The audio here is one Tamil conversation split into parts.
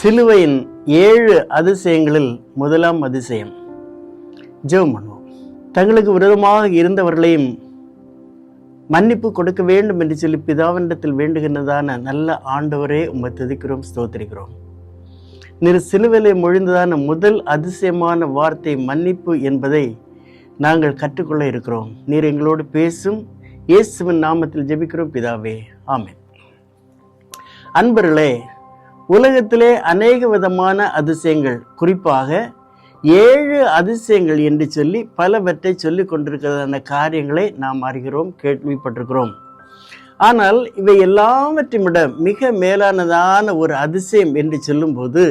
சிலுவையின் 7 அதிசயங்களில் முதலாம் அதிசயம். ஜெபம் பண்ணுவோம். தங்களுக்கு விரோதமாக இருந்தவர்களையும் மன்னிப்பு கொடுக்க வேண்டும் என்று சொல்லி பிதாவினிடத்தில் வேண்டுகின்றதான நல்ல ஆண்டவரே, உம்மை துதிக்கிறோம், ஸ்தோத்திரிக்கிறோம். நீர் சிலுவையிலே மொழிந்ததான முதல் அதிசயமான வார்த்தை மன்னிப்பு என்பதை நாங்கள் கற்றுக்கொள்ள இருக்கிறோம். நீர் எங்களோடு பேசும். இயேசுவின் நாமத்தில் ஜெபிக்கிறோம் பிதாவே, ஆமென். அன்பர்களே, உலகத்திலே அநேக விதமான அதிசயங்கள், குறிப்பாக 7 அதிசயங்கள் என்று சொல்லி பலவற்றை சொல்லிக் கொண்டிருக்கிறதான காரியங்களை நாம் அறிகிறோம், கேள்விப்பட்டிருக்கிறோம். ஆனால் இவை எல்லாவற்றையும் விட மிக மேலானதான ஒரு அதிசயம் என்று சொல்லும்போது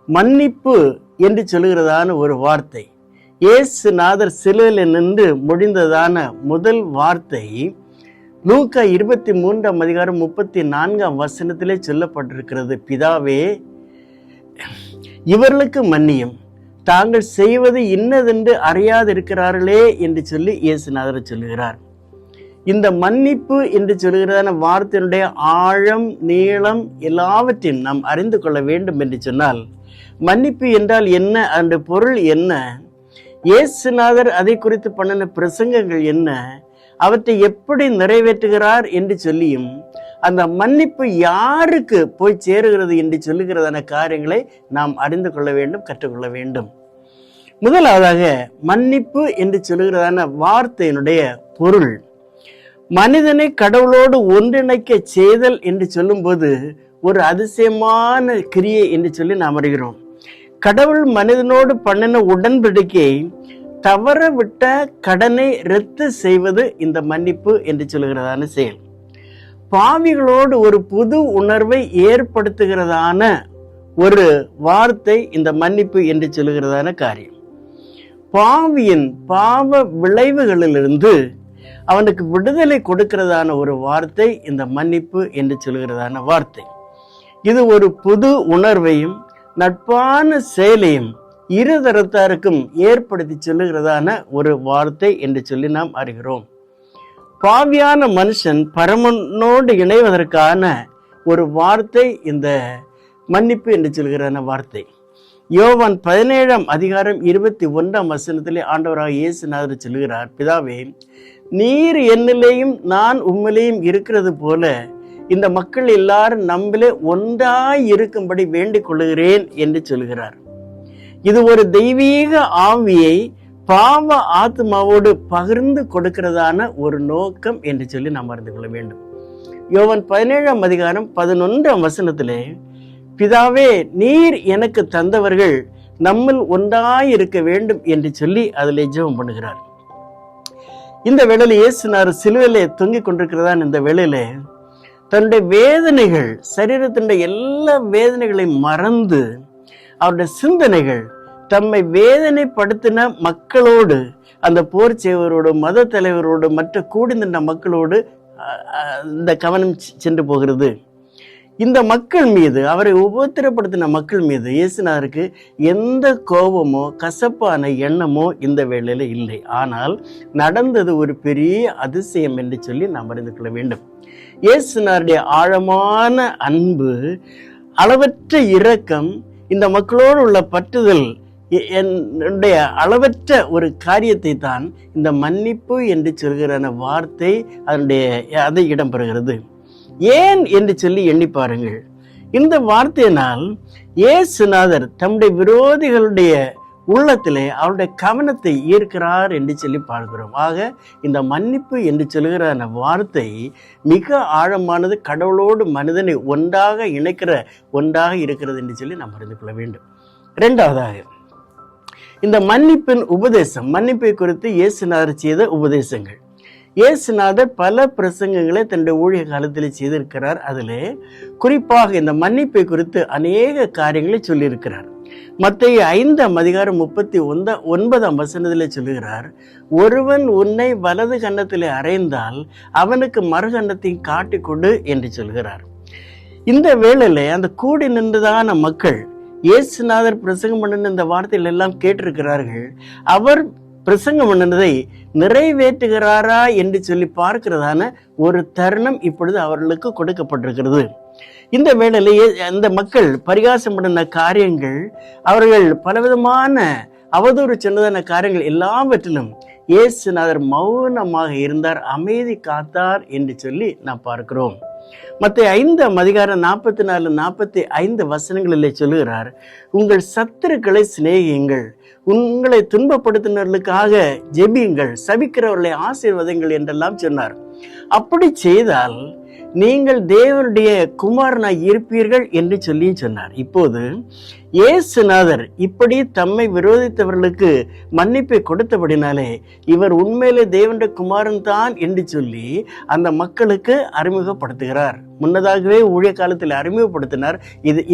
மன்னிப்பு என்று சொல்லுகிறதான ஒரு வார்த்தை. இயேசுநாதர் சிலுவையில் நின்று முடிந்ததான முதல் வார்த்தை லூக்கா 23:34 சொல்லப்பட்டிருக்கிறது. பிதாவே, இவர்களுக்கு மன்னியும், தாங்கள் செய்வது இன்னதென்று அறியாதிருக்கிறார்களே என்று சொல்லி இயேசுநாதர் சொல்லுகிறார். இந்த மன்னிப்பு என்று சொல்லுகிறதான வார்த்தையினுடைய ஆழம், நீளம் எல்லாவற்றையும் நாம் அறிந்து கொள்ள வேண்டும் என்று சொன்னால், மன்னிப்பு என்றால் என்ன, அந்த பொருள் என்ன, இயேசுநாதர் அதை குறித்து பண்ணின பிரசங்கங்கள் என்ன, அவற்றை எப்படி நிறைவேற்றுகிறார் என்று சொல்லியும், அந்த மன்னிப்பு யாருக்கு போய் சேருகிறது என்று சொல்லுகிறதான காரியங்களை நாம் அறிந்து கொள்ள வேண்டும், கற்றுக்கொள்ள வேண்டும். முதலாவதாக மன்னிப்பு என்று சொல்லுகிறதான வார்த்தையினுடைய பொருள், மனிதனை கடவுளோடு ஒன்றிணைக்க செய்தல் என்று சொல்லும்போது ஒரு அதிசயமான கிரியை என்று சொல்லி நாம் அறிகிறோம். கடவுள் மனிதனோடு பண்ணின உடன்படிக்கை தவற விட்ட கடனை ரத்து செய்வது இந்த மன்னிப்பு என்று சொல்லுகிறதான செயல். பாவிகளோடு ஒரு புது உணர்வை ஏற்படுத்துகிறதான ஒரு வார்த்தை இந்த மன்னிப்பு என்று சொல்லுகிறதான காரியம். பாவியின் பாவ விளைவுகளிலிருந்து அவனுக்கு விடுதலை கொடுக்கிறதான ஒரு வார்த்தை இந்த மன்னிப்பு என்று சொல்லுகிறதான வார்த்தை. இது ஒரு புது உணர்வையும் நட்பான செயலையும் இருதரத்தாருக்கும் ஏற்படுத்தி சொல்லுகிறதான ஒரு வார்த்தை என்று சொல்லி நாம் அறிகிறோம். பாவியான மனுஷன் பரமனோடு இணைவதற்கான ஒரு வார்த்தை இந்த மன்னிப்பு என்று சொல்கிறதான வார்த்தை. யோவான் 17:21 ஆண்டவராக இயேசுநாதர் சொல்லுகிறார், பிதாவே, நீர் என்னிலேயும் நான் உம்மிலேயும் இருக்கிறது போல இந்த மக்கள் எல்லாரும் நம்மிலே ஒன்றாய் இருக்கும்படி வேண்டிக் கொள்ளுகிறேன் என்று சொல்கிறார். இது ஒரு தெய்வீக ஆவியை பாவ ஆத்மாவோடு பகிர்ந்து கொடுக்கிறதான ஒரு நோக்கம் என்று சொல்லி நாம் அறிந்து கொள்ள வேண்டும். யோவான் 17:11 பிதாவே, நீர் எனக்கு தந்தவர்கள் நம்மில் ஒன்றாய் இருக்க வேண்டும் என்று சொல்லி அதில் ஜெபம் பண்ணுகிறார். இந்த வேளையில இயேசுநாதர் சிலுவையிலே தொங்கிக் கொண்டிருக்கிறதான் இந்த வேளையில தன்னுடைய வேதனைகள், சரீரத்தினுடைய எல்லா வேதனைகளையும் மறந்து அவருடைய சிந்தனைகள் தம்மை வேதனைப்படுத்தின மக்களோடு, அந்த போர் செய்வரோடு, மத தலைவரோடு, மற்ற கூடி நின்ற மக்களோடு இந்த கவனம் சென்று போகிறது. இந்த மக்கள் மீது, அவரை உபத்திரப்படுத்தின மக்கள் மீது இயேசுநாதருக்கு எந்த கோபமோ கசப்பான எண்ணமோ இந்த வேளையில இல்லை. ஆனால் நடந்தது ஒரு பெரிய அதிசயம் என்று சொல்லி நாம் அறிந்து கொள்ள வேண்டும். இயேசுநாதருடைய ஆழமான அன்பு, அளவற்ற இரக்கம், இந்த மக்களோடு உள்ள பற்றுதல், என்னுடைய அளவற்ற ஒரு காரியத்தை தான் இந்த மன்னிப்பு என்று சொல்கிற வார்த்தை அதை இடம்பெறுகிறது. ஏன் என்று சொல்லி எண்ணி பாருங்கள். இந்த வார்த்தையினால் இயேசுநாதர் தம்முடைய விரோதிகளுடைய உள்ளத்திலே அவருடைய கவனத்தை ஈர்க்கிறார் என்று சொல்லி பார்க்கிறோம். ஆக இந்த மன்னிப்பு என்று சொல்கிற வார்த்தை மிக ஆழமானது, கடவுளோடு மனிதனை ஒன்றாக இணைக்கிற ஒன்றாக இருக்கிறது என்று சொல்லி நாம் அறிந்து கொள்ள வேண்டும். இரண்டாவதாக இந்த மன்னிப்பின் உபதேசம், மன்னிப்பை குறித்து இயேசுநாதர் செய்த உபதேசங்கள். இயேசுநாதர் பல பிரசங்கங்களை தன்னுடைய ஊழிய காலத்தில் செய்திருக்கிறார். அதிலே குறிப்பாக இந்த மன்னிப்பை குறித்து அநேக காரியங்களை சொல்லியிருக்கிறார். மத்தேயு 5:39 சொல்லுகிறார், ஒருவன் உன்னை வலது கன்னத்திலே அறைந்தால் அவனுக்கு மறு கன்னத்தையும் காட்டிக்கொடு என்று சொல்கிறார். இந்த வேளையில அந்த கூடி நின்றதான மக்கள் இயேசுநாதர் பிரசங்கம் பண்ணின இந்த வார்த்தைகள் எல்லாம் கேட்டிருக்கிறார்கள். அவர் பிரசங்கம் பண்ணினதை நிறைவேற்றுகிறாரா என்று சொல்லி பார்க்கிறதான ஒரு தருணம் இப்பொழுது அவர்களுக்கு கொடுக்கப்பட்டிருக்கிறது. இந்த வேளையிலேயே அந்த மக்கள் பரிகாசம் பண்ணின காரியங்கள், அவர்கள் பலவிதமான அவதூறு சொன்னதான காரியங்கள் எல்லாவற்றிலும் இயேசுநாதர் மௌனமாக இருந்தார், அமைதி காத்தார் என்று சொல்லி நாம் பார்க்கிறோம். மத்தேயு 5:44-45 வசனங்களிலே சொல்லுகிறார், உங்கள் சத்துருக்களை சிநேகியுங்கள், உங்களை துன்பப்படுத்தினர்களுக்காக ஜெபியுங்கள், சபிக்கிறவர்களை ஆசீர்வதிங்கள் என்றெல்லாம் சொன்னார். அப்படி செய்தால் நீங்கள் தேவனுடைய குமாரனாய் இருப்பீர்கள் என்று சொல்லி சொன்னார். இப்போது இயேசுநாதர் இப்படி தம்மை விரோதித்தவர்களுக்கு மன்னிப்பை கொடுத்தபடினாலே இவர் உண்மையிலே தேவனுடைய குமாரன் தான் என்று சொல்லி அந்த மக்களுக்கு அறிமுகப்படுத்துகிறார். முன்னதாகவே ஊழிய காலத்தில் அறிமுகப்படுத்தினார்.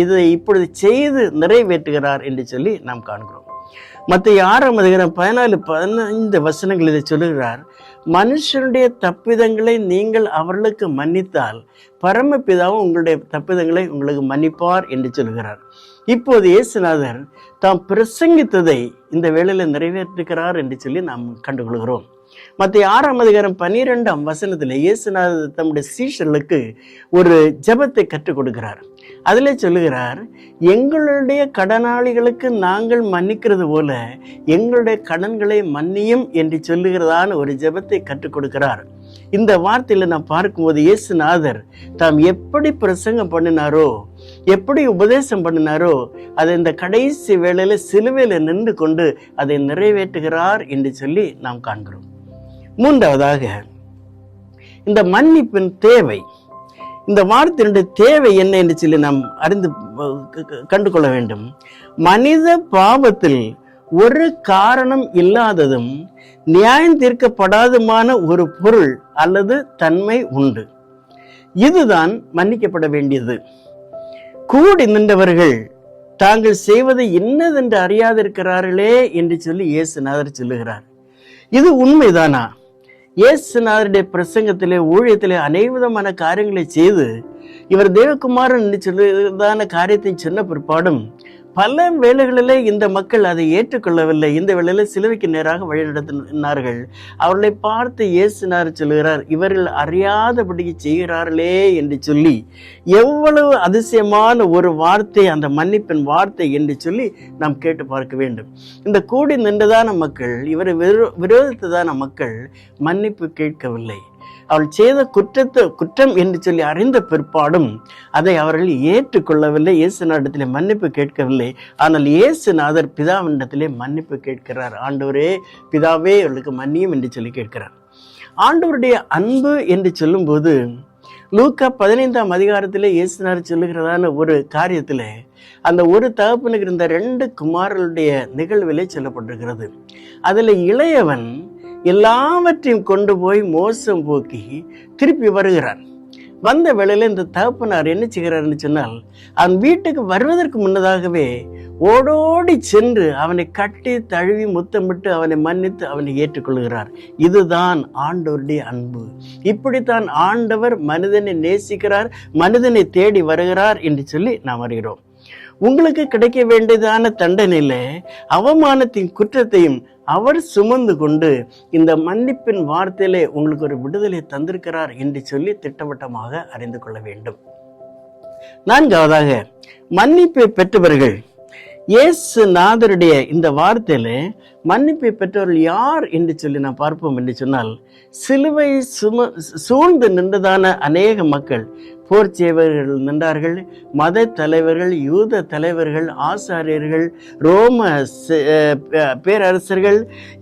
இதை இப்பொழுது செய்து நிறைவேற்றுகிறார் என்று சொல்லி நாம் காண்கிறோம். மத்தேயு 6:14-15 வசனங்கள் இதை சொல்லுகிறார், மனுஷனுடைய தப்பிதங்களை நீங்கள் அவர்களுக்கு மன்னித்தால் பரமபிதாவும் உங்களுடைய தப்பிதங்களை உங்களுக்கு மன்னிப்பார் என்று சொல்கிறார். இப்போது இயேசுநாதர் தாம் பிரசங்கித்ததை இந்த வேளையில நிறைவேற்றுகிறார் என்று சொல்லி நாம் கண்டுகொள்கிறோம். மத்தேயு 6:12 வசனத்தில் இயேசுநாதர் தம்முடைய சீஷர்களுக்கு ஒரு ஜெபத்தை கற்றுக் கொடுக்கிறார். அதிலே சொல்லுகிறார், எங்களுடைய கடனாளிகளுக்கு நாங்கள் மன்னிக்கிறது போல எங்களுடைய கடன்களை மன்னியும் என்று சொல்லுகிறதான ஒரு ஜெபத்தை கற்றுக் கொடுக்கிறார். இந்த வார்த்தையில நாம் பார்க்கும்போது இயேசுநாதர் தாம் எப்படி பிரசங்கம் பண்ணினாரோ, எப்படி உபதேசம் பண்ணினாரோ, அதை இந்த கடைசி வேளையில சிலுவையில நின்று கொண்டு அதை நிறைவேற்றுகிறார் என்று சொல்லி நாம் காண்கிறோம். மூன்றாவதாக, இந்த மன்னிப்பின் தேவை, இந்த வார்த்தையினுடைய தேவை என்ன என்று சொல்லி நாம் அறிந்து கண்டுகொள்ள வேண்டும். மனித பாவத்தில் ஒரு காரணம் இல்லாததும் நியாயம் தீர்க்கப்படாதுமான ஒரு பொருள் அல்லது தன்மை உண்டு. இதுதான் மன்னிக்கப்பட வேண்டியது. கூடி நின்றவர்கள் தாங்கள் செய்வதை இன்னதென்று அறியாதிருக்கிறார்களே என்று சொல்லி இயேசுநாதர் சொல்லுகிறார். இது உண்மைதானா? இயேசுநாதருடைய பிரசங்கத்திலே ஊழியத்திலே அநேகவிதமான காரியங்களை செய்து இவர் தேவகுமாரன் சொல்லுதான காரியத்தை சொன்ன பிற்பாடும் பல வேளைகளிலே இந்த மக்கள் அதை ஏற்றுக்கொள்ளவில்லை. இந்த வேளையில சிலுவைக்கு நேராக வழிநடத்தினார்கள். அவர்களை பார்த்து இயேசுநாதர் சொல்லுகிறார், இவர்கள் அறியாதபடி செய்கிறார்களே என்று சொல்லி எவ்வளவு அதிசயமான ஒரு வார்த்தை அந்த மன்னிப்பின் வார்த்தை என்று சொல்லி நாம் கேட்டு பார்க்க வேண்டும். இந்த கூடி நின்றதான மக்கள், இவரை விரோதித்ததான மக்கள் மன்னிப்பு கேட்கவில்லை. அவள் செய்த குற்றம் என்று சொல்லி அறிந்த பிற்பாடும் அதை அவர்கள் ஏற்றுக்கொள்ளவில்லை. இயேசுநாதரிடத்திலே மன்னிப்பு கேட்கவில்லை. ஆனால் இயேசுநாதர் பிதாவினிடத்திலே மன்னிப்பு கேட்கிறார். ஆண்டவரே, பிதாவே, அவர்களுக்கு மன்னியும் என்று சொல்லி கேட்கிறார். ஆண்டவருடைய அன்பு என்று சொல்லும் போது லூக்கா 15 இயேசுநாதர் சொல்லுகிறதான ஒரு காரியத்திலே அந்த ஒரு தகப்பனுக்கு இருந்த 2 குமாரர்களுடைய நிகழ்விலே சொல்லப்பட்டிருக்கிறது. அதுல இளையவன் எல்லாவற்றையும் கொண்டு போய் மோசம் போக்கி திருப்பி வருகிறார். வந்த வேளையில இந்த தகப்பனார் என்ன செய்கிறார்னு சொன்னால், அவன் வீட்டுக்கு வருவதற்கு முன்னதாகவே ஓடோடி சென்று அவனை கட்டி தழுவி முத்தமிட்டு அவனை மன்னித்து அவனை ஏற்றுக்கொள்கிறார். இதுதான் ஆண்டவருடைய அன்பு. இப்படித்தான் ஆண்டவர் மனிதனை நேசிக்கிறார், மனிதனை தேடி வருகிறார் என்று சொல்லி நாம் அறிகிறோம். உங்களுக்கு கிடைக்க வேண்டியதான தண்டனையில அவமானத்தின் குற்றத்தையும் அவர் சுமந்து கொண்டு இந்த மன்னிப்பின் வார்த்தையிலே உங்களுக்கு ஒரு விடுதலை தந்திருக்கிறார் என்று சொல்லி திட்டவட்டமாக அறிந்து கொள்ள வேண்டும். நான்காவதாக, மன்னிப்பை பெற்றவர்கள். இயேசுநாதருடைய இந்த வார்த்தையில மன்னிப்பை பெற்றவர்கள் யார் என்று சொல்லி நாம் பார்ப்போம் என்று சொன்னால், சிலுவை சூழ்ந்து நின்றதான அநேக மக்கள், போர் செய்வர்கள் நின்றார்கள், மத தலைவர்கள், யூத தலைவர்கள், ஆசாரியர்கள், ரோம பேரரசர்கள்,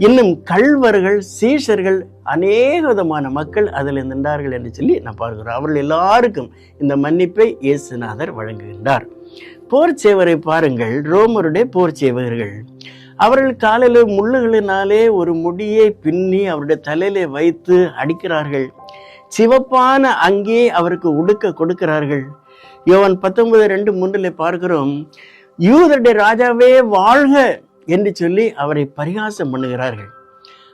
இன்னும் கள்வர்கள், சீஷர்கள், அநேக விதமான மக்கள் அதில் நின்றார்கள் என்று சொல்லி நான் பார்க்கிறோம். அவர்கள் எல்லாருக்கும் இந்த மன்னிப்பை இயேசுநாதர் வழங்குகின்றார். போர் சேவரை பாருங்கள், ரோமருடைய போர் சேவகர்கள். அவர்கள் காலையில் முள்ளுகளினாலே ஒரு முடியை பின்னி அவருடைய தலையிலே வைத்து அடிக்கிறார்கள். சிவப்பான அங்கே அவருக்கு உடுக்க கொடுக்கிறார்கள். யோவான் 19:2-3 பார்க்கிறோம், யூதருடைய ராஜாவே வாழ்க என்று சொல்லி அவரை பரிகாசம் பண்ணுகிறார்கள்.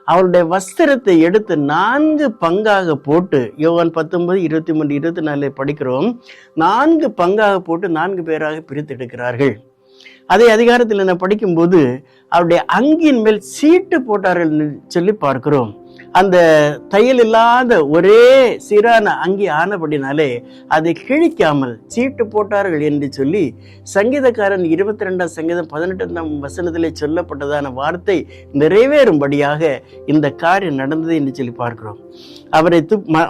அவருடைய வஸ்திரத்தை எடுத்து 4 பங்காக போட்டு, யோவான் 19:23-24 படிக்கிறோம், 4 பங்காக போட்டு 4 பேராக பிரித்து எடுக்கிறார்கள். அதே அதிகாரத்தில் என்ன படிக்கும்போது அவருடைய அங்கின் மேல் சீட்டு போட்டார்கள் சொல்லி பார்க்கிறோம். அந்த தையல் இல்லாத ஒரே சீரான அங்கி ஆனபடினாலே அதை கிழிக்காமல் சீட்டு போட்டார்கள் என்று சொல்லி சங்கீதக்காரன் 22ஆம் சங்கீதம் 18ஆம் வசனத்திலே சொல்லப்பட்டதான வார்த்தை நிறைவேறும்படியாக இந்த காரியம் நடந்தது என்று சொல்லி பார்க்கிறோம். அவரை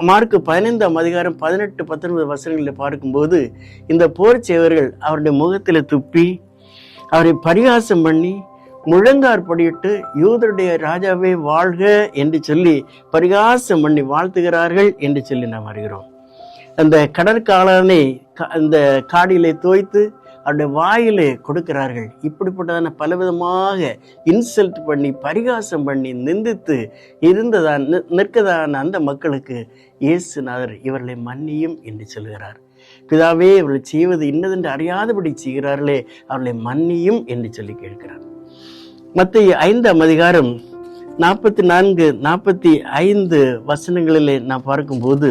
மார்க்கு 15ஆம் அதிகாரம் 18-19 வசனங்களில் பார்க்கும்போது இந்த போர் சேவர்கள் அவருடைய முகத்தில் துப்பி அவரை பரிகாசம் பண்ணி முழங்கார் படியிட்டு யூதருடைய ராஜாவே வாழ்க என்று சொல்லி பரிகாசம் பண்ணி வாழ்த்துகிறார்கள் என்று சொல்லி நாம் அறிகிறோம். அந்த கடற்காலனை அந்த காடியிலே தோய்த்து அவருடைய வாயிலே கொடுக்கிறார்கள். இப்படிப்பட்டதான பலவிதமாக இன்சல்ட் பண்ணி பரிகாசம் பண்ணி நிந்தித்து நிற்கதான அந்த மக்களுக்கு இயேசுநாதர் இவர்களை மன்னியும் என்று சொல்கிறார். பிதாவே இவர்கள் செய்வது இன்னதென்று அறியாதபடி செய்கிறார்களே அவர்களை மன்னியும் என்று சொல்லி கேட்கிறார். மத்தேயு 5ஆம் அதிகாரம் 44-45 வசனங்களிலே நாம் பார்க்கும்போது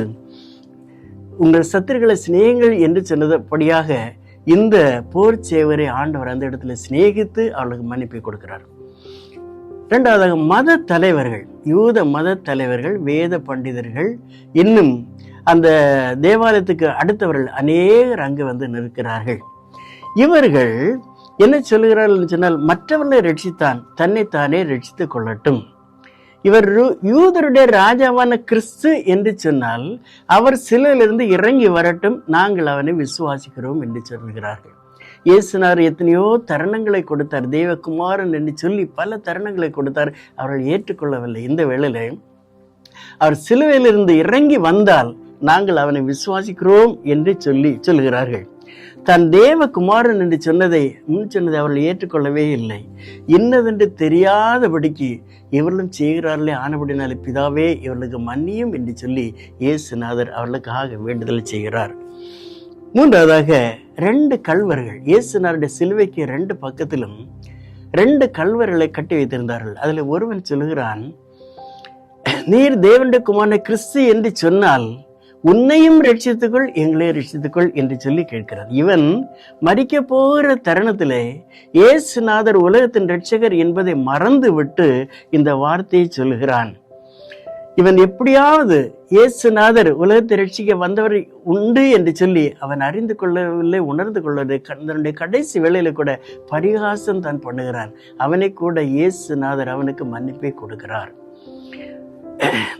உங்கள் சத்துருக்களை சிநேகிங்கள் என்று சொன்னபடியாக இந்த போர் சேவரை ஆண்டவர் அந்த இடத்துல சிநேகித்து அவர்களுக்கு மன்னிப்பை கொடுக்கிறார். இரண்டாவதாக மத தலைவர்கள், யூத மத தலைவர்கள், வேத பண்டிதர்கள், இன்னும் அந்த தேவாலயத்துக்கு அடுத்தவர்கள் அநேகர் அங்கு வந்து நிற்கிறார்கள். இவர்கள் என்ன சொல்லுகிறார்கள் சொன்னால், மற்றவர்களை ரட்சித்தான் தன்னைத்தானே ரட்சித்துக் கொள்ளட்டும். இவர் யூதருடைய ராஜாவான கிறிஸ்து என்று சொன்னால் அவர் சிலுவையிலிருந்து இறங்கி வரட்டும், நாங்கள் அவனை விசுவாசிக்கிறோம் என்று சொல்கிறார்கள். இயேசுநாதர் எத்தனையோ தருணங்களை கொடுத்தார், தேவகுமாரன் என்று சொல்லி பல தருணங்களை கொடுத்தார். அவர்கள் ஏற்றுக்கொள்ளவில்லை. இந்த வேளையில அவர் சிலுவையிலிருந்து இறங்கி வந்தால் நாங்கள் அவனை விசுவாசிக்கிறோம் என்று சொல்லுகிறார்கள். தன் தேவகுமாரன் என்று சொன்னதை அவர்கள் ஏற்றுக்கொள்ளவே இல்லை. இன்னதென்று தெரியாதபடிக்கு இவர்களும் செய்கிறார்களே, ஆனபடினாலே பிதாவே இவர்களுக்கு மன்னியும் என்று சொல்லி இயேசுநாதர் அவர்களுக்காக வேண்டுதல் செய்கிறார். மூன்றாவதாக 2 கல்வர்கள், இயேசுநாதருடைய சிலுவைக்கு 2 பக்கத்திலும் 2 கல்வர்களை கட்டி வைத்திருந்தார்கள். அதுல ஒருவன் சொல்லுகிறான், நீர் தேவனுடைய குமாரனை கிறிஸ்து என்று சொன்னால் உன்னையும் ரட்சித்துக்கொள் எங்களையும் ரட்சித்துக்கொள் என்று சொல்லி கேட்கிறார். இவன் மரிக்க போகிற தருணத்திலே இயேசுநாதர் உலகத்தின் ரட்சகர் என்பதை மறந்து விட்டு இந்த வார்த்தையை சொல்லுகிறான். இவன் எப்படியாவது இயேசுநாதர் உலகத்தை ரட்சிக்க வந்தவர் உண்டு என்று சொல்லி அவன் அறிந்து கொள்ளவில்லை, உணர்ந்து கொள்ளவில்லை. தன்னுடைய கடைசி வேளையில கூட பரிகாசம் தான் பண்ணுகிறான். அவனை கூட இயேசுநாதர் அவனுக்கு மன்னிப்பை கொடுக்கிறார்.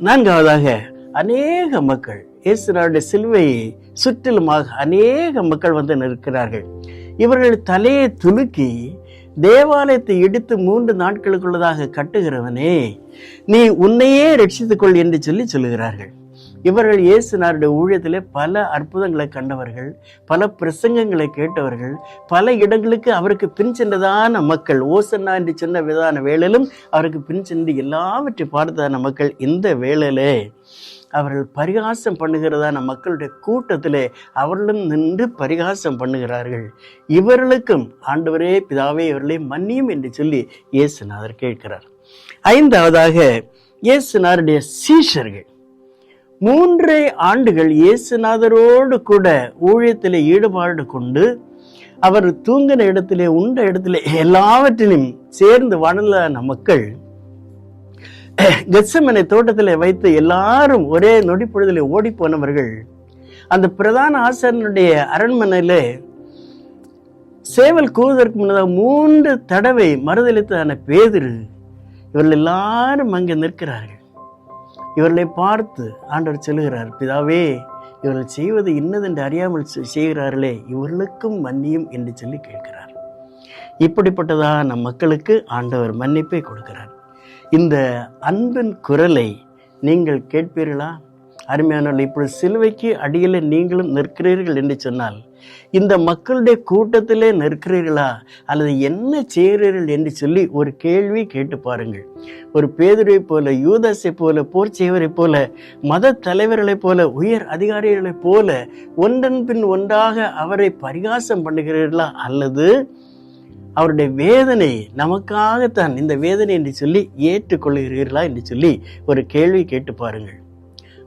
நான்காவதாக அநேக மக்கள் இயேசுநாதருடைய சிலுவையை சுற்றிலுமாக அநேக மக்கள் வந்து நிற்கிறார்கள். இவர்கள் தலையை துலுக்கி தேவாலயத்தை இடித்து 3 நாட்களுக்குள்ளதாக கட்டுகிறவனே, நீ உன்னையே ரட்சித்துக்கொள் என்று சொல்லுகிறார்கள். இவர்கள் இயேசுநாதருடைய ஊழியத்திலே பல அற்புதங்களை கண்டவர்கள், பல பிரசங்கங்களை கேட்டவர்கள், பல இடங்களுக்கு அவருக்கு பின் சென்றதான மக்கள். ஓசன்னா என்று சொன்ன விதான வேளையிலும் அவருக்கு பின் சென்று எல்லாவற்றை பார்த்ததான மக்கள். இந்த வேளையிலே அவர்கள் பரிகாசம் பண்ணுகிறதான மக்களுடைய கூட்டத்திலே அவர்களும் நின்று பரிகாசம் பண்ணுகிறார்கள். இவர்களுக்கும் ஆண்டவரே பிதாவே இவர்களை மன்னியும் என்று சொல்லி இயேசுநாதர் கேட்கிறார். 5ஆவதாக இயேசுநாதருடைய சீஷர்கள் 3 ஆண்டுகள் இயேசுநாதரோடு கூட ஊழியத்திலே ஈடுபாடு கொண்டு அவர் தூங்கின இடத்திலே உண்ட இடத்திலே எல்லாவற்றிலும் சேர்ந்து வாழ்ந்தான மக்கள் கெத்செமனே தோட்டத்திலே வைத்து எல்லாரும் ஒரே நொடி பொழுதிலே ஓடி போனவர்கள் அந்த பிரதான ஆசாரியனுடைய அரண்மனையிலே சேவல் கூவதற்கு முன்னதாக 3 தடவை மறுதளித்தான பேதுரு இவர்கள் எல்லாரும் அங்கே நிற்கிறார்கள். இவர்களை பார்த்து ஆண்டவர் சொல்லுகிறார், பிதாவே இவர்கள் செய்வது இன்னதென்று அறியாமல் செய்கிறார்களே, இவர்களுக்கும் மன்னியும் என்று சொல்லி கேட்கிறார். இப்படிப்பட்டதான மக்களுக்கு ஆண்டவர் மன்னிப்பை கொடுக்கிறார். இந்த அன்பின் குரலை நீங்கள் கேட்பீர்களா? அருமையானவர்கள், இப்பொழுது சிலுவைக்கு அடியிலே நீங்களும் நிற்கிறீர்கள் என்று சொன்னால் இந்த மக்களுடைய கூட்டத்திலே நிற்கிறீர்களா அல்லது என்ன செய்கிறீர்கள் என்று சொல்லி ஒரு கேள்வி கேட்டு பாருங்கள். ஒரு பேதுருவை போல, யூதாசை போல, போர் செய்வரை போல, மத தலைவர்களை போல, உயர் அதிகாரிகளை போல ஒன்றன் பின் ஒன்றாக அவரை பரிகாசம் பண்ணுகிறீர்களா அல்லது அவருடைய வேதனை நமக்காகத்தான் இந்த வேதனை என்று சொல்லி ஏற்றுக்கொள்கிறீர்களா என்று சொல்லி ஒரு கேள்வி கேட்டு பாருங்கள்.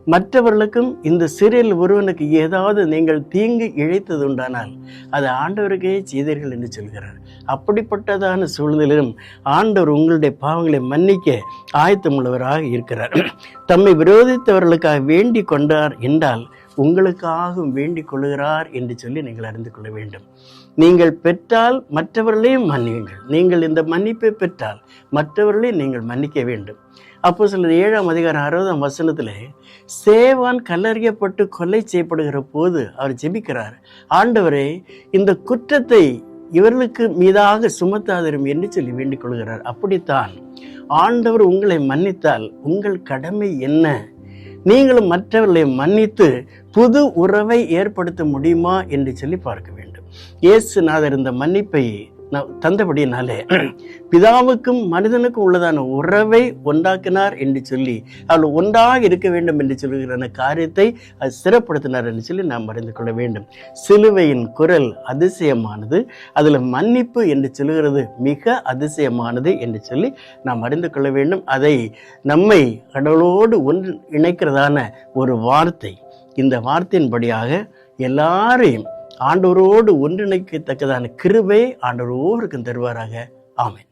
மற்றவர்களுக்கும் இந்த சிறில் ஒருவனுக்கு ஏதாவது நீங்கள் தீங்கு இழைத்தது உண்டானால் அது ஆண்டவருக்கே செய்தீர்கள் என்று சொல்கிறார். அப்படிப்பட்டதான சூழ்நிலையிலும் ஆண்டவர் உங்களுடைய பாவங்களை மன்னிக்க ஆயத்தமுள்ளவராக இருக்கிறார். தம்மை விரோதித்தவர்களுக்காக வேண்டிக் கொண்டார் என்றால் உங்களுக்காகவும் வேண்டிக் கொள்கிறார் என்று சொல்லி நீங்கள் அறிந்து கொள்ள வேண்டும். நீங்கள் பெற்றால் மற்றவர்களையும் மன்னியுங்கள். நீங்கள் இந்த மன்னிப்பை பெற்றால் மற்றவர்களையும் நீங்கள் மன்னிக்க வேண்டும். அப்போஸ்தலர் 7:60 சேவான் கல்லறியப்பட்டு கொலை செய்யப்படுகிற போது அவர் ஜெபிக்கிறார், ஆண்டவரே இந்த குற்றத்தை இவர்களுக்கு மீதாக சுமத்தாதிரும் என்று சொல்லி வேண்டிக் கொள்கிறார். அப்படித்தான் ஆண்டவர் உங்களை மன்னித்தால் உங்கள் கடமை என்ன? நீங்களும் மற்றவர்களை மன்னித்து புது உறவை ஏற்படுத்த முடியுமா என்று சொல்லி பார்க்க வேண்டும். இயேசுநாதர் இந்த மன்னிப்பை தந்தபடினாலே பிதாவுக்கும் மனிதனுக்கும் உள்ளதான உறவை ஒன்றாக்கினார் என்று சொல்லி அவள் ஒன்றாக இருக்க வேண்டும் என்று சொல்லுகிற காரியத்தை அது சிறப்படுத்தினார் என்று சொல்லி நாம் அறிந்து கொள்ள வேண்டும். சிலுவையின் குரல் அதிசயமானது, அதில் மன்னிப்பு என்று சொல்லுகிறது மிக அதிசயமானது என்று சொல்லி நாம் அறிந்து கொள்ள வேண்டும். அதை நம்மை கடவுளோடு ஒன்று இணைக்கிறதான ஒரு வார்த்தை. இந்த வார்த்தையின்படியாக எல்லாரையும் ஆண்டவரோடு ஒன்றிணைக்கத்தக்கதான கிருபை ஆண்டவர் ஒவ்வொருவருக்கும் தருவாராக. ஆமென்.